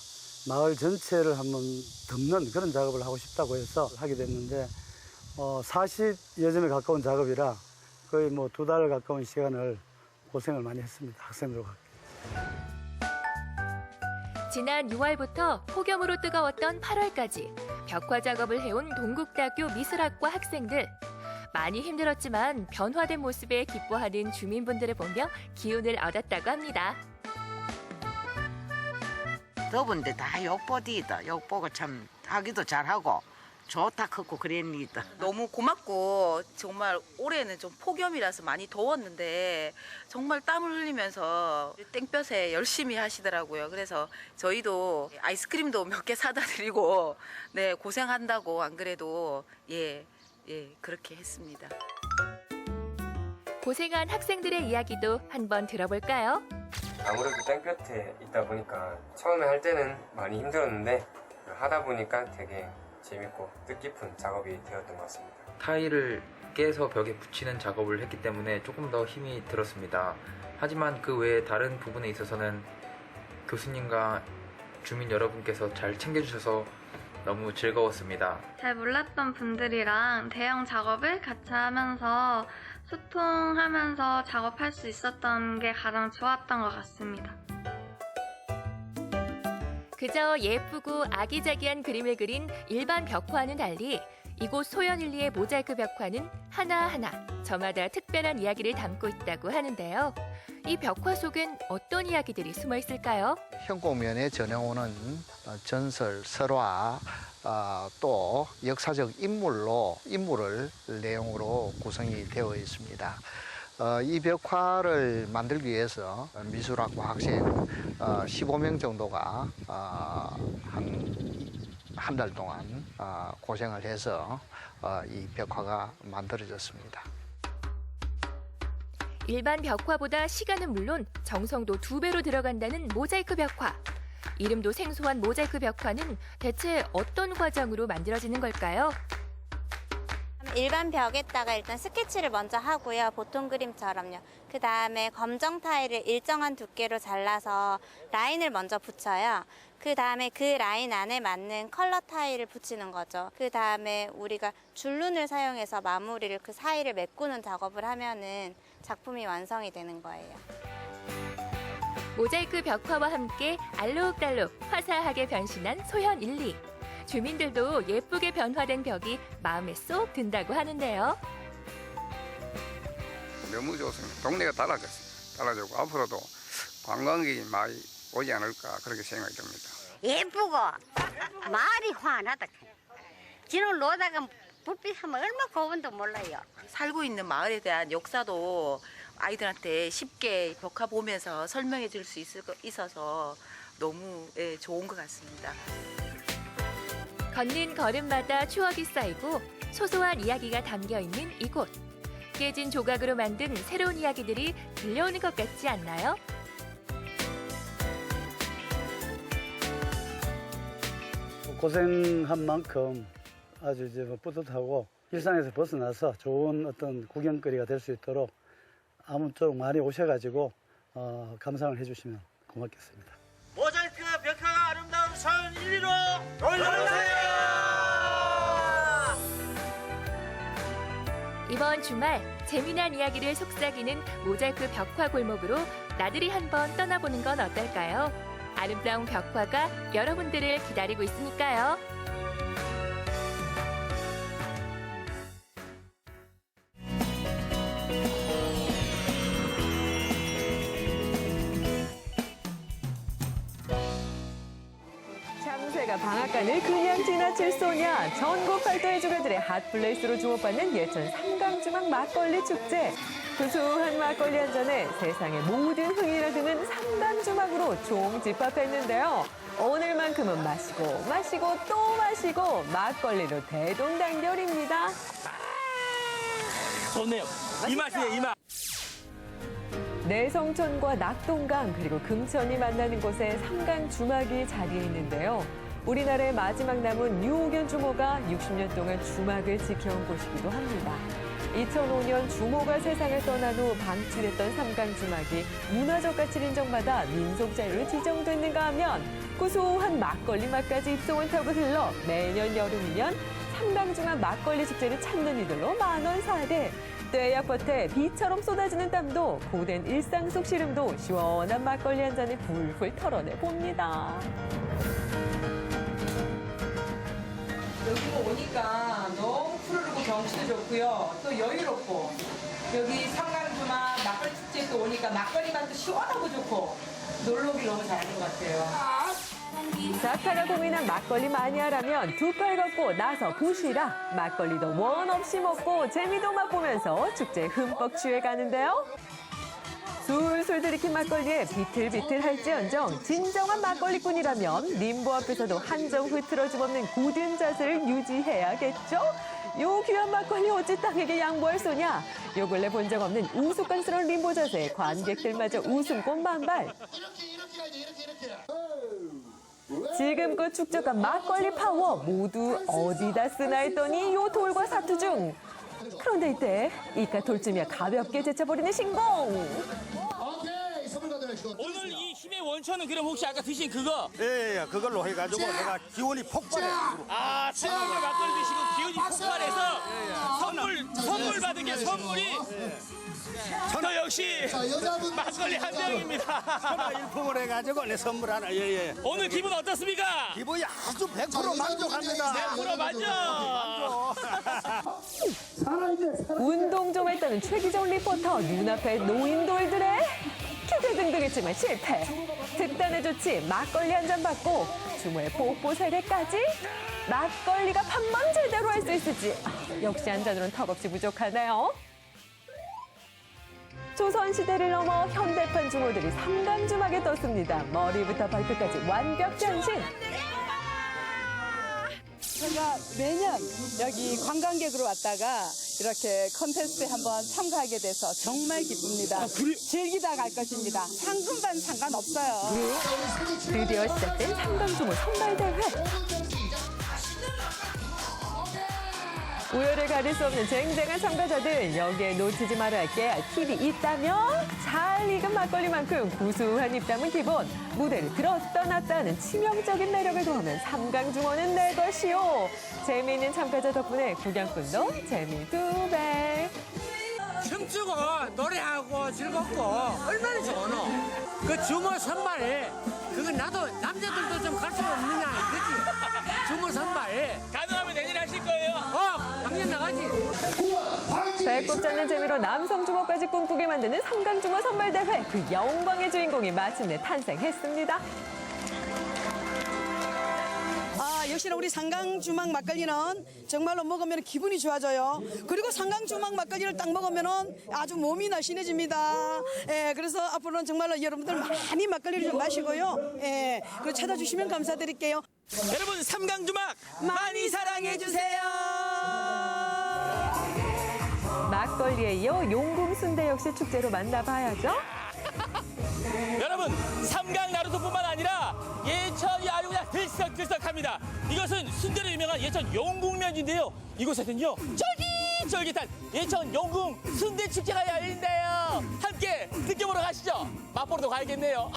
마을 전체를 한번 덮는 그런 작업을 하고 싶다고 해서 하게 됐는데 40여 점에 가까운 작업이라 거의 뭐 2달 가까운 시간을 고생을 많이 했습니다. 학생들과. 지난 6월부터 폭염으로 뜨거웠던 8월까지 벽화 작업을 해온 동국대학교 미술학과 학생들. 많이 힘들었지만 변화된 모습에 기뻐하는 주민분들을 보며 기운을 얻었다고 합니다. 더운데 다 욕보디다. 욕보고 참 하기도 잘하고 좋다 크고 그랬니다. 너무 고맙고 정말 올해는 좀 폭염이라서 많이 더웠는데 정말 땀을 흘리면서 땡볕에 열심히 하시더라고요. 그래서 저희도 아이스크림도 몇 개 사다 드리고 네, 고생한다고 안 그래도 예, 그렇게 했습니다. 고생한 학생들의 이야기도 한번 들어볼까요? 아무래도 땡볕에 있다 보니까 처음에 할 때는 많이 힘들었는데 하다 보니까 되게 재밌고 뜻깊은 작업이 되었던 것 같습니다. 타일을 깨서 벽에 붙이는 작업을 했기 때문에 조금 더 힘이 들었습니다. 하지만 그 외에 다른 부분에 있어서는 교수님과 주민 여러분께서 잘 챙겨주셔서 너무 즐거웠습니다. 잘 몰랐던 분들이랑 대형 작업을 같이 하면서 소통하면서 작업할 수 있었던 게 가장 좋았던 것 같습니다. 그저 예쁘고 아기자기한 그림을 그린 일반 벽화와는 달리 이곳 소연1리의 모자이크 벽화는 하나하나 저마다 특별한 이야기를 담고 있다고 하는데요. 이 벽화 속엔 어떤 이야기들이 숨어 있을까요? 현곡면에 전해오는 전설, 설화, 또 역사적 인물을 내용으로 구성이 되어 있습니다. 이 벽화를 만들기 위해서 미술학과 학생 15명 정도가 한 달 동안 고생을 해서 이 벽화가 만들어졌습니다. 일반 벽화보다 시간은 물론 정성도 2배로 들어간다는 모자이크 벽화. 이름도 생소한 모자이크 벽화는 대체 어떤 과정으로 만들어지는 걸까요? 일반 벽에다가 일단 스케치를 먼저 하고요. 보통 그림처럼요. 그 다음에 검정 타일을 일정한 두께로 잘라서 라인을 먼저 붙여요. 그 다음에 그 라인 안에 맞는 컬러 타일을 붙이는 거죠. 그 다음에 우리가 줄눈을 사용해서 마무리를 그 사이를 메꾸는 작업을 하면은 작품이 완성이 되는 거예요. 모자이크 벽화와 함께 알록달록 화사하게 변신한 소현1리. 주민들도 예쁘게 변화된 벽이 마음에 쏙 든다고 하는데요. 너무 좋습니다. 동네가 달라졌고 앞으로도 관광객이 많이 오지 않을까 그렇게 생각이 듭니다. 예쁘고 말이 환하다. 지금 로다가 불빛하면 얼마나 고운도 몰라요. 살고 있는 마을에 대한 역사도 아이들한테 쉽게 벽화 보면서 설명해 줄 수 있어서 너무 좋은 것 같습니다. 걷는 걸음마다 추억이 쌓이고 소소한 이야기가 담겨있는 이곳. 깨진 조각으로 만든 새로운 이야기들이 들려오는 것 같지 않나요? 고생한 만큼 아주 이제 뿌듯하고 일상에서 벗어나서 좋은 어떤 구경거리가 될 수 있도록 아무쪼록 많이 오셔가지고 감상을 해주시면 고맙겠습니다. 모자이크 벽화가 아름다운 소현1리로 놀러오세요. 이번 주말 재미난 이야기를 속삭이는 모자이크 벽화 골목으로 나들이 한번 떠나보는 건 어떨까요? 아름다운 벽화가 여러분들을 기다리고 있으니까요. 참새가 방앗간을 그냥 지나칠 소냐. 전국 팔도의 주가들의 핫플레이스로 주목받는 예천 삼강주막 막걸리 축제. 구수한 막걸리 한 잔에 세상의 모든 흥이 드는 삼강주막으로 총집합했는데요. 오늘만큼은 마시고 또 마시고 막걸리로 대동단결입니다. 좋네요. 이 맛이에요, 이 맛. 내성천과 낙동강 그리고 금천이 만나는 곳에 삼강주막이 자리해 있는데요. 우리나라의 마지막 남은 유옥연 주모가 60년 동안 주막을 지켜온 곳이기도 합니다. 2005년 주모가 세상을 떠난 후 방출했던 삼강주막이 문화적 가치를 인정받아 민속자료로 지정됐는가 하면 고소한 막걸리 맛까지 입소문 타고 흘러 매년 여름이면 삼강주막 막걸리 축제를 찾는 이들로 만원 사대. 입대의 약볕에 비처럼 쏟아지는 땀도 고된 일상 속 시름도 시원한 막걸리 한 잔에 풀풀 털어내 봅니다. 여기 오니까 너무 푸르르고 경치도 좋고요. 또 여유롭고 여기 삼강주막 막걸리 축제에 또 오니까 막걸리 맛도 시원하고 좋고 놀러 오기 너무 잘한 것 같아요. 자타가 고민한 막걸리 마니아라면 두 팔 걷고 나서 보시라. 막걸리도 원 없이 먹고 재미도 맛보면서 축제에 흠뻑 취해가는데요. 술술 들이킨 막걸리에 비틀비틀할지언정 진정한 막걸리꾼이라면 림보 앞에서도 한정 흐트러짐 없는 굳은 자세를 유지해야겠죠? 요 귀한 막걸리 어찌 땅에게 양보할 소냐? 요 근래 본 적 없는 우스꽝스러운 림보 자세에 관객들마저 웃음꽃 만발. 지금껏 축적한 막걸리 파워 모두 어디다 쓰나 했더니 요 돌과 사투 중. 그런데 이때 이깟 돌쯤이야 가볍게 제쳐버리는 신공. 오늘 이 힘의 원천은 그럼 혹시 아까 드신 그거? 예, 그걸로 해가지고 내가 기운이 폭발해. 아, 차가운 막걸리 드시고 기운이 폭발해서 선물 받은 게 선물이 저 역시 막걸리 한 병입니다. 일품을 해가지고 내 선물 하나. 예. 오늘 기분 어떻습니까? 기분이 아주 100% 만족합니다. 100% 만족. 운동 좀 했다는 최기정 리포터 눈앞에 노인돌들의 기대등등했지만 실패. 특단의 조치 막걸리 한 잔 받고 주모의 뽀뽀 세례까지 막걸리가 판만 제대로 할 수 있을지 역시 한 잔으로는 턱없이 부족하네요. 조선시대를 넘어 현대판 주모들이 삼강주막에 떴습니다. 머리부터 발끝까지 완벽 변신. 제가 매년 여기 관광객으로 왔다가 이렇게 콘테스트에 한번 참가하게 돼서 정말 기쁩니다. 즐기다 갈 것입니다. 상금반 상관없어요. 드디어 시작된 삼강주모 선발대회. 우열을 가릴 수 없는 쟁쟁한 참가자들. 여기에 놓치지 말아야 할 깨알 팁이 있다면 잘 익은 막걸리만큼 구수한 입담은 기본. 무대를 들었다 놨다 하는 치명적인 매력을 더하면 삼강주모는 내 것이요. 재미있는 참가자 덕분에 구경꾼도 재미 2배. 춤추고 노래하고 즐겁고 얼마나 좋노. 그 주모 선발 그거 나도 남자들도 좀 갈 수 없느냐 그지? 주모 선발 가능하면 내일 하실 거예요? 당연 나가지. 배꼽 잡는 재미로 남성 주모까지 꿈꾸게 만드는 삼강주모 선발대회. 그 영광의 주인공이 마침내 탄생했습니다. 역시나 우리 삼강주막 막걸리는 정말로 먹으면 기분이 좋아져요. 그리고 삼강주막 막걸리를 딱 먹으면 아주 몸이 날씬해집니다. 그래서 앞으로는 정말로 여러분들 많이 막걸리를 좀 마시고요. 그리고 찾아주시면 감사드릴게요. 여러분 삼강주막 많이 사랑해주세요. 막걸리에 이어 용궁순대 역시 축제로 만나봐야죠. 여러분 삼강 나루도뿐만 아니라 예천이 아주 그냥 들썩들썩합니다. 이것은 순대로 유명한 예천 용궁면인데요. 이곳에는요 쫄깃쫄깃한 예천 용궁 순대 축제가 열린대요. 함께 느껴보러 가시죠. 맛보러도 가야겠네요.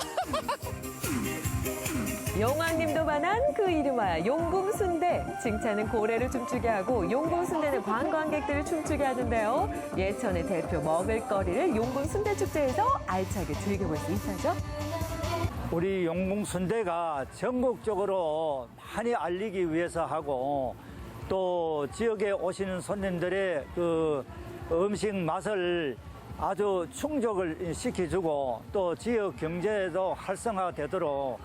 용왕님도 반한 그 이름하여 용궁순대. 칭찬은 고래를 춤추게 하고 용궁순대는 관광객들을 춤추게 하는데요. 예천의 대표 먹을거리를 용궁순대축제에서 알차게 즐겨볼 수 있어죠. 우리 용궁순대가 전국적으로 많이 알리기 위해서 하고 또 지역에 오시는 손님들의 그 음식 맛을 아주 충족을 시켜주고 또 지역 경제도 활성화되도록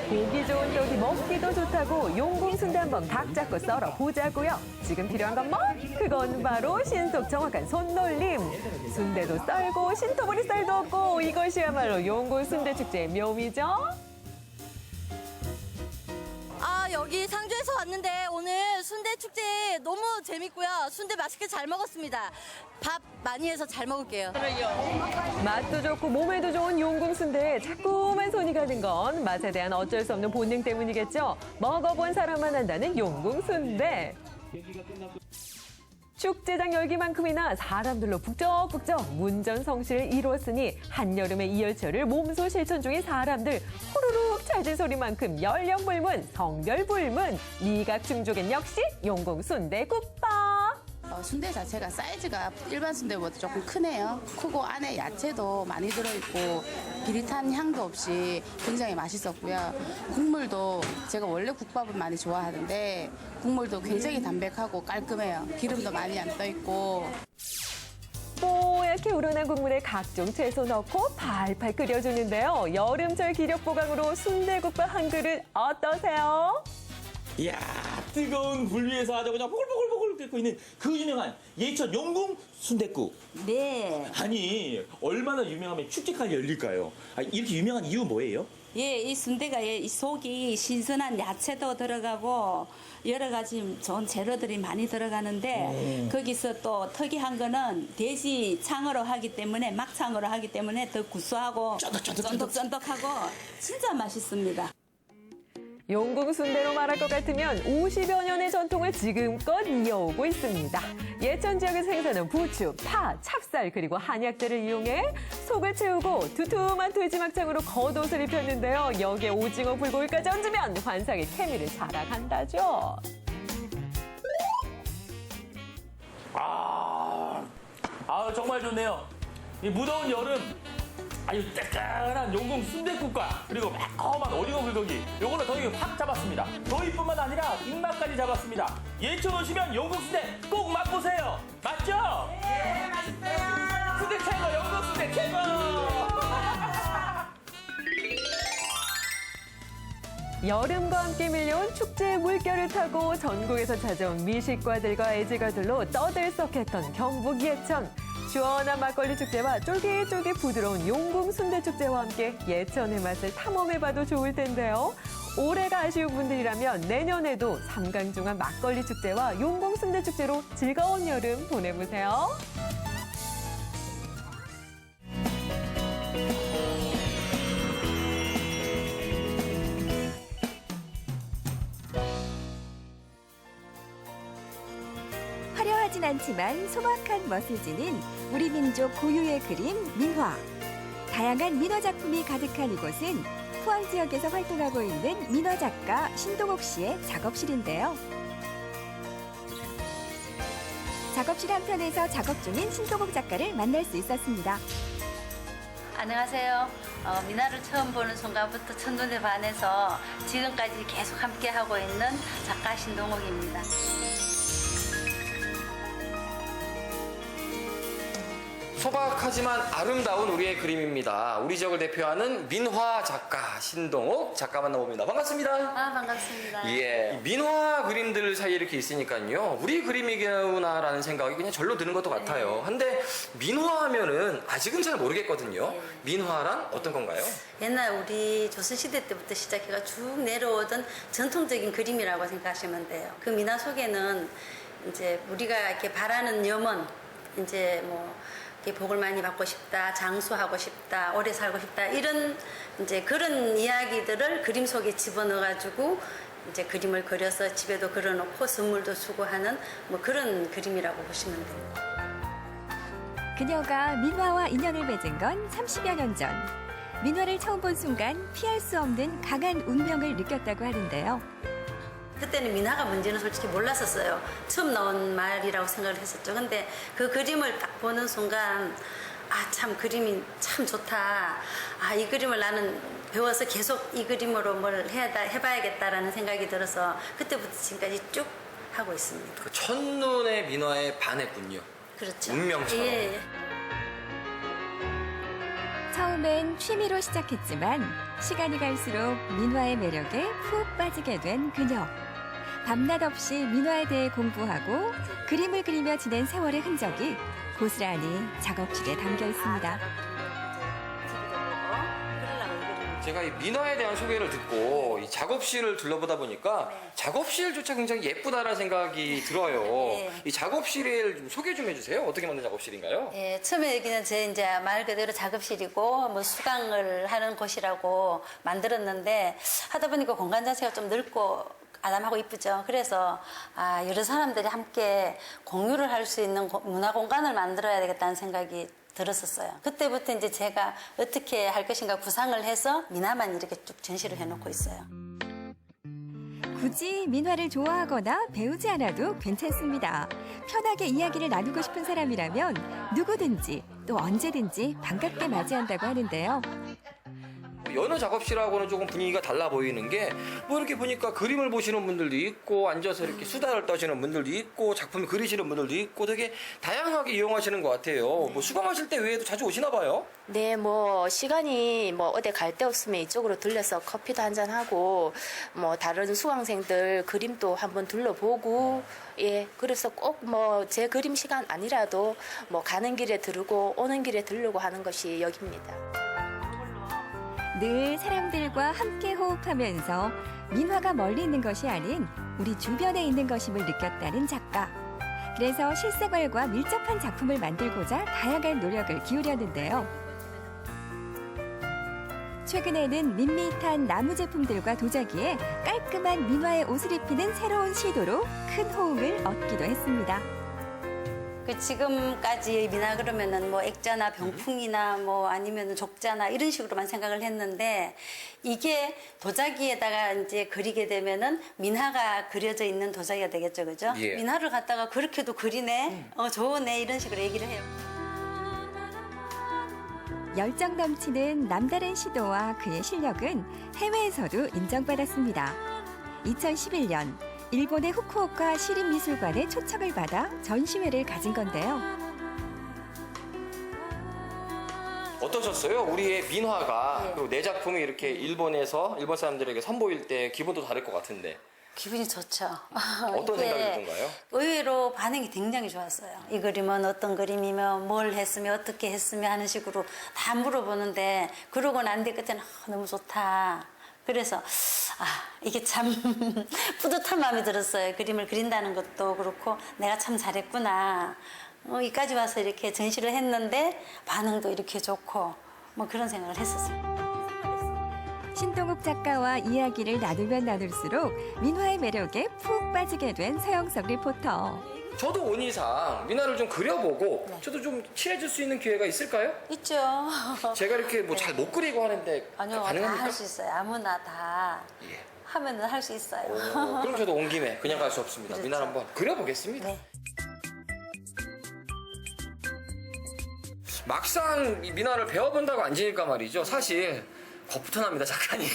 보기 좋은 떡이 먹기도 좋다고 용궁순대 한번 각 잡고 썰어 보자고요. 지금 필요한 건 뭐? 그건 바로 신속 정확한 손놀림. 순대도 썰고 신토부리 쌀도 없고 이것이야말로 용궁순대 축제의 묘미죠. 여기 상주에서 왔는데 오늘 순대 축제 너무 재밌고요. 순대 맛있게 잘 먹었습니다. 밥 많이 해서 잘 먹을게요. 맛도 좋고 몸에도 좋은 용궁순대에 자꾸만 손이 가는 건 맛에 대한 어쩔 수 없는 본능 때문이겠죠. 먹어본 사람만 한다는 용궁순대. 축제장 열기만큼이나 사람들로 북적북적 문전성시를 이루었으니 한여름의 이열치열을 몸소 실천 중인 사람들 호루룩 찰진 소리만큼 연령불문, 성별불문, 미각충족엔 역시 용궁순대국밥. 순대 자체가 사이즈가 일반 순대보다 조금 크네요. 크고 안에 야채도 많이 들어있고 비릿한 향도 없이 굉장히 맛있었고요. 국물도 제가 원래 국밥을 많이 좋아하는데 국물도 굉장히 담백하고 깔끔해요. 기름도 많이 안 떠있고. 뽀얗게 우러난 국물에 각종 채소 넣고 팔팔 끓여주는데요. 여름철 기력 보강으로 순대국밥 한 그릇 어떠세요? 이야, 뜨거운 불 위에서 아주 그냥 보글보글보글 끓고 있는 그 유명한 예천 용궁 순댓국. 네. 아니, 얼마나 유명하면 축제까지 열릴까요? 이렇게 유명한 이유 뭐예요? 예, 이 순대가 이 속이 신선한 야채도 들어가고 여러 가지 좋은 재료들이 많이 들어가는데 거기서 또 특이한 거는 돼지 창으로 하기 때문에 막창으로 하기 때문에 더 구수하고 쫀득쫀득하고 진짜 맛있습니다. 용궁 순대로 말할 것 같으면 50여 년의 전통을 지금껏 이어오고 있습니다. 예천 지역에서 생산한 부추, 파, 찹쌀 그리고 한약들을 이용해 속을 채우고 두툼한 돼지막창으로 겉옷을 입혔는데요. 여기에 오징어 불고기까지 얹으면 환상의 케미를 자랑한다죠. 정말 좋네요. 이 무더운 여름 아주 뜨끈한 용궁 순댓국과 그리고 매콤한 오징어 불고기 요거를 더위 확 잡았습니다. 더위뿐만 아니라 입맛까지 잡았습니다. 예천 오시면 용궁 순대 꼭 맛보세요. 맞죠? 네, 맛있어요. 순대 최고, 용궁 순대 최고. 여름과 함께 밀려온 축제의 물결을 타고 전국에서 찾아온 미식가들과 애지가들로 떠들썩했던 경북 예천. 시원한 막걸리 축제와 쫄깃쫄깃 부드러운 용궁 순대 축제와 함께 예천의 맛을 탐험해봐도 좋을 텐데요. 올해가 아쉬운 분들이라면 내년에도 삼강중앙 막걸리 축제와 용궁 순대 축제로 즐거운 여름 보내보세요. 화려하진 않지만 소박한 멋을 지닌 우리 민족 고유의 그림 민화. 다양한 민화 작품이 가득한 이곳은 포항 지역에서 활동하고 있는 민화 작가 신동옥 씨의 작업실인데요. 작업실 한편에서 작업 중인 신동옥 작가를 만날 수 있었습니다. 안녕하세요. 미나를 처음 보는 순간부터 첫눈에 반해서 지금까지 계속 함께하고 있는 작가 신동옥입니다. 소박하지만 아름다운 우리의 그림입니다. 우리 지역을 대표하는 민화 작가 신동옥 작가 만나봅니다. 반갑습니다. 반갑습니다. 예, 민화 그림들 사이에 이렇게 있으니까요. 우리 그림이구나라는 생각이 그냥 절로 드는 것도 같아요. 근데 민화하면은 아직은 잘 모르겠거든요. 민화란 어떤 건가요? 옛날 우리 조선시대 때부터 시작해가 쭉 내려오던 전통적인 그림이라고 생각하시면 돼요. 그 민화 속에는 이제 우리가 이렇게 바라는 염원, 이제 뭐 복을 많이 받고 싶다, 장수하고 싶다, 오래 살고 싶다 이런 이제 그런 이야기들을 그림 속에 집어넣어가지고 이제 그림을 그려서 집에도 그려놓고 선물도 주고 하는 뭐 그런 그림이라고 보시면 됩니다. 그녀가 민화와 인연을 맺은 건 30여 년 전. 민화를 처음 본 순간 피할 수 없는 강한 운명을 느꼈다고 하는데요. 그때는 민화가 뭔지는 솔직히 몰랐었어요. 처음 나온 말이라고 생각을 했었죠. 근데 그 그림을 딱 보는 순간 참 그림이 참 좋다. 이 그림을 나는 배워서 계속 이 그림으로 뭘 해봐야겠다라는 생각이 들어서 그때부터 지금까지 쭉 하고 있습니다. 그 첫눈에 민화에 반했군요. 그렇죠. 운명처럼. 예. 처음엔 취미로 시작했지만 시간이 갈수록 민화의 매력에 푹 빠지게 된 그녀. 밤낮 없이 민화에 대해 공부하고 그림을 그리며 지낸 세월의 흔적이 고스란히 작업실에 담겨 있습니다. 제가 이 민화에 대한 소개를 듣고 이 작업실을 둘러보다 보니까 작업실조차 굉장히 예쁘다라는 생각이 들어요. 이 작업실을 좀 소개 좀 해주세요. 어떻게 만든 작업실인가요? 예, 처음에 여기는 제 이제 말 그대로 작업실이고 뭐 수강을 하는 곳이라고 만들었는데 하다 보니까 공간 자체가 좀 넓고 아담하고 이쁘죠. 그래서 여러 사람들이 함께 공유를 할 수 있는 문화 공간을 만들어야 되겠다는 생각이 들었었어요. 그때부터 이제 제가 어떻게 할 것인가 구상을 해서 민화만 이렇게 쭉 전시를 해놓고 있어요. 굳이 민화를 좋아하거나 배우지 않아도 괜찮습니다. 편하게 이야기를 나누고 싶은 사람이라면 누구든지 또 언제든지 반갑게 맞이한다고 하는데요. 연어 작업실하고는 조금 분위기가 달라 보이는 게 뭐 이렇게 보니까 그림을 보시는 분들도 있고 앉아서 이렇게 수다를 떠시는 분들도 있고 작품을 그리시는 분들도 있고 되게 다양하게 이용하시는 것 같아요. 뭐 수강하실 때 외에도 자주 오시나 봐요? 네, 뭐 시간이 뭐 어디 갈 데 없으면 이쪽으로 들려서 커피도 한잔 하고 뭐 다른 수강생들 그림도 한번 둘러보고 예, 그래서 꼭 뭐 제 그림 시간 아니라도 뭐 가는 길에 들르고 오는 길에 들르고 하는 것이 여기입니다. 늘 사람들과 함께 호흡하면서 민화가 멀리 있는 것이 아닌 우리 주변에 있는 것임을 느꼈다는 작가. 그래서 실생활과 밀접한 작품을 만들고자 다양한 노력을 기울였는데요. 최근에는 밋밋한 나무 제품들과 도자기에 깔끔한 민화의 옷을 입히는 새로운 시도로 큰 호응을 얻기도 했습니다. 지금까지 민화 그러면은 뭐 액자나 병풍이나 뭐 아니면 족자나 이런 식으로만 생각을 했는데 이게 도자기에다가 이제 그리게 되면은 민화가 그려져 있는 도자기가 되겠죠, 그죠? 예. 민화를 갖다가 그렇게도 그리네, 좋으네 이런 식으로 얘기를 해요. 열정 넘치는 남다른 시도와 그의 실력은 해외에서도 인정받았습니다. 2011년 일본의 후쿠오카 시립미술관의 초청을 받아 전시회를 가진 건데요. 어떠셨어요? 우리의 민화가 그리고 내 작품이 이렇게 일본에서 일본 사람들에게 선보일 때 기분도 다를 것 같은데 기분이 좋죠. 어떤 생각이 들던가요? 의외로 반응이 굉장히 좋았어요. 이 그림은 어떤 그림이며 뭘 했으며 어떻게 했으며 하는 식으로 다 물어보는데 그러고 난 뒤 끝에는 너무 좋다. 그래서 이게 참 뿌듯한 마음이 들었어요. 그림을 그린다는 것도 그렇고 내가 참 잘했구나. 여기까지 와서 이렇게 전시를 했는데 반응도 이렇게 좋고 뭐 그런 생각을 했었어요. 신동욱 작가와 이야기를 나누면 나눌수록 민화의 매력에 푹 빠지게 된 서영석 리포터. 저도 온이상 민화를 좀 그려보고 저도 좀 친해질 수 있는 기회가 있을까요? 있죠. 제가 이렇게 뭐 잘 못 그리고 하는데 아니요, 다 가능합니까? 할 수 있어요. 아무나 다 하면은 할 수 있어요. 그럼 저도 온 김에 그냥 갈 수 없습니다. 그렇죠. 민화를 한번 그려보겠습니다. 막상 이 민화를 배워본다고 앉으니까 말이죠. 사실 겁부터 납니다, 작가님.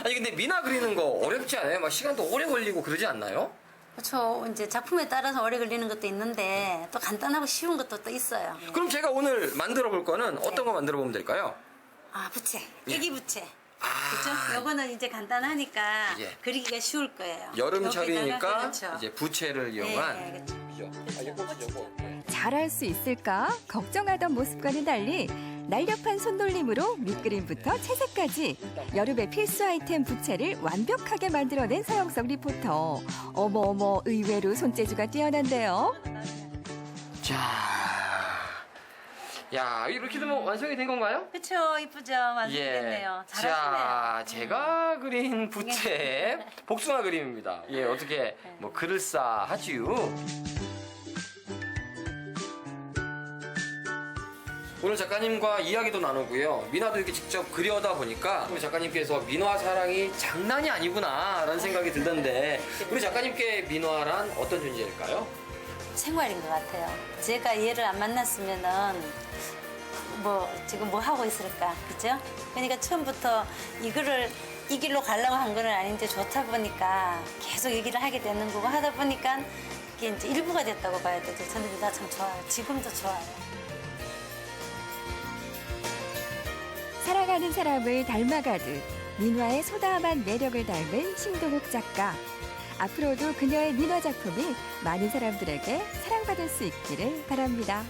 아니 근데 민화 그리는 거 어렵지 않아요? 막 시간도 오래 걸리고 그러지 않나요? 그렇죠. 이제 작품에 따라서 오래 걸리는 것도 있는데 또 간단하고 쉬운 것도 또 있어요. 그럼 제가 오늘 만들어 볼 거는 어떤 거 만들어 보면 될까요? 부채, 애기 부채. 그렇죠? 요거는 이제 간단하니까 예. 그리기가 쉬울 거예요. 여름철이니까 그렇죠. 이제 부채를 이용한 그렇죠. 잘할 수 있을까 걱정하던 모습과는 달리 날렵한 손놀림으로 밑그림부터 채색까지 여름의 필수 아이템 부채를 완벽하게 만들어낸 서영석 리포터. 어머 의외로 손재주가 뛰어난데요. 자, 야 이렇게 되면 완성이 된 건가요? 그렇죠. 이쁘죠. 완성됐네요. 잘하시네요. 자, 제가 그린 부채 복숭아 그림입니다. 예, 어떻게 뭐 그럴싸하지요? 오늘 작가님과 이야기도 나누고요. 민화도 이렇게 직접 그려다 보니까 우리 작가님께서 민화 사랑이 장난이 아니구나 라는 생각이 들던데 우리 작가님께 민화란 어떤 존재일까요? 생활인 것 같아요. 제가 얘를 안 만났으면은 지금 뭐 하고 있을까, 그죠? 그러니까 처음부터 이거를 이 길로 가려고 한 건 아닌데 좋다 보니까 계속 얘기를 하게 되는 거고 하다 보니까 그게 이제 일부가 됐다고 봐야 되죠. 저는 민화 참 좋아요. 지금도 좋아요. 사랑하는 사람을 닮아가듯 민화의 소담한 매력을 닮은 신동욱 작가. 앞으로도 그녀의 민화 작품이 많은 사람들에게 사랑받을 수 있기를 바랍니다.